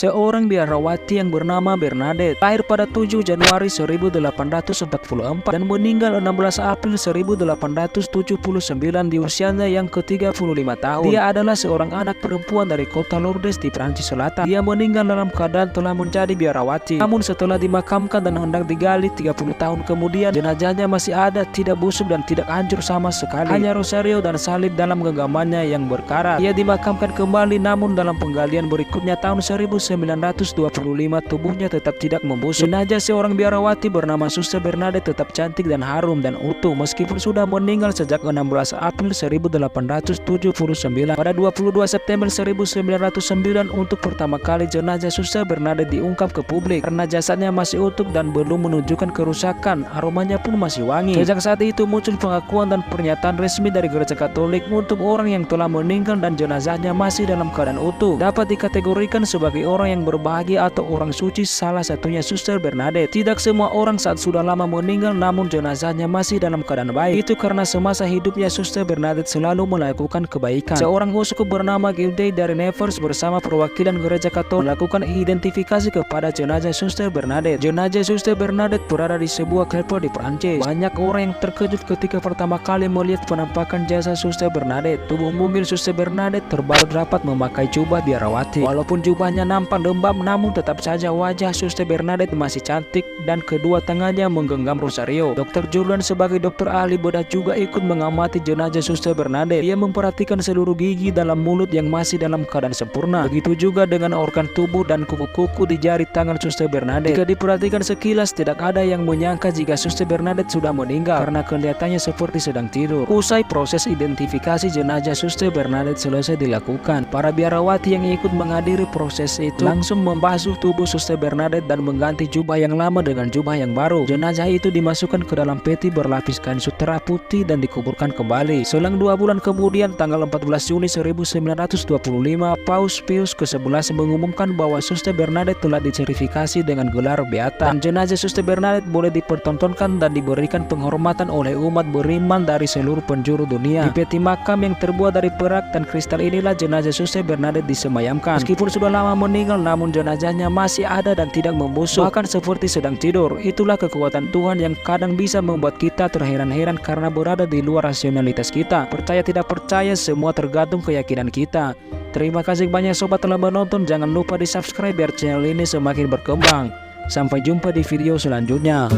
seorang biarawati yang bernama Bernadette, lahir pada 7 Januari 1844 dan meninggal 16 April 1879 di usianya yang ke-35 tahun. Dia adalah seorang anak perempuan dari kota Lourdes di Prancis Selatan. Dia meninggal dalam keadaan telah menjadi biarawati. Namun setelah dimakamkan dan hendak digali 30 tahun kemudian, jenazahnya masih ada, tidak busuk dan tidak hancur sama sekali. Hanya rosario dan salib dalam genggamannya yang berkarat. Ia dimakamkan kembali, namun dalam penggalian berikutnya tahun 1925 tubuhnya tetap tidak membusuk. Jenazah seorang biarawati bernama Suster Bernadette tetap cantik dan harum dan utuh meskipun sudah meninggal sejak 16 April 1879. Pada 22 September 1909 untuk pertama kali jenazah Suster Bernadette diungkap ke publik karena jasadnya masih utuh dan belum menunjukkan kerusakan. Aromanya pun masih wangi. Sejak saat itu muncul pengakuan dan pernyataan resmi dari Gereja Katolik untuk orang yang telah meninggal dan jenazahnya masih dalam keadaan utuh dapat dikategorikan sebagai orang yang berbahagia atau orang suci, salah satunya Suster Bernadette. Tidak semua orang saat sudah lama meninggal namun jenazahnya masih dalam keadaan baik. Itu karena semasa hidupnya Suster Bernadette selalu melakukan kebaikan. Seorang uskup bernama Gilday dari Nevers bersama perwakilan Gereja Katolik melakukan identifikasi kepada jenazah Suster Bernadette. Jenazah Suster Bernadette berada di sebuah kapel di Prancis. Banyak orang yang terkejut ketika pertama kali melihat penampakan jasad Suster Bernadette. Tubuh mungil Suster Bernadette terbalut rapat memakai jubah biarawati. Walaupun jubahnya nampak lembab, namun tetap saja wajah Suster Bernadette masih cantik dan kedua tangannya menggenggam rosario. Dr. Jordan sebagai dokter ahli bedah juga ikut mengamati jenazah Suster Bernadette. Dia memperhatikan seluruh gigi dalam mulut yang masih dalam keadaan sempurna. Begitu juga dengan organ tubuh dan kuku-kuku di jari tangan Suster Bernadette. Jika diperhatikan sekilas, tidak ada yang menyangka jika Suster Bernadette sudah meninggal karena kelihatannya seperti sedang tidur. Usai proses identifikasi jenazah Suster Bernadette selesai dilakukan, para biarawati yang ikut menghadiri proses itu langsung membasuh tubuh Suster Bernadette dan mengganti jubah yang lama dengan jubah yang baru. Jenazah itu dimasukkan ke dalam peti berlapis kain sutera putih dan dikuburkan kembali. Selang 2 bulan kemudian, tanggal 14 Juni 1925, Paus Pius ke-11 mengumumkan bahwa Suster Bernadette telah diverifikasi dengan gelar beata. Dan jenazah Suster Bernadette boleh dipertontonkan dan diberikan penghormatan oleh umat beriman dari seluruh penjuru dunia. Di peti makam yang terbuat dari perak dan kristal inilah jenazah Suster Bernadette disemayamkan. Meskipun sudah lama meninggal, namun jenazahnya masih ada dan tidak membusuk, bahkan seperti sedang tidur. Itulah kekuatan Tuhan yang kadang bisa membuat kita terheran-heran karena berada di luar rasionalitas kita. Percaya tidak percaya, semua tergantung keyakinan kita. Terima kasih banyak sobat telah menonton. Jangan lupa di subscribe biar channel ini semakin berkembang. Sampai jumpa di video selanjutnya.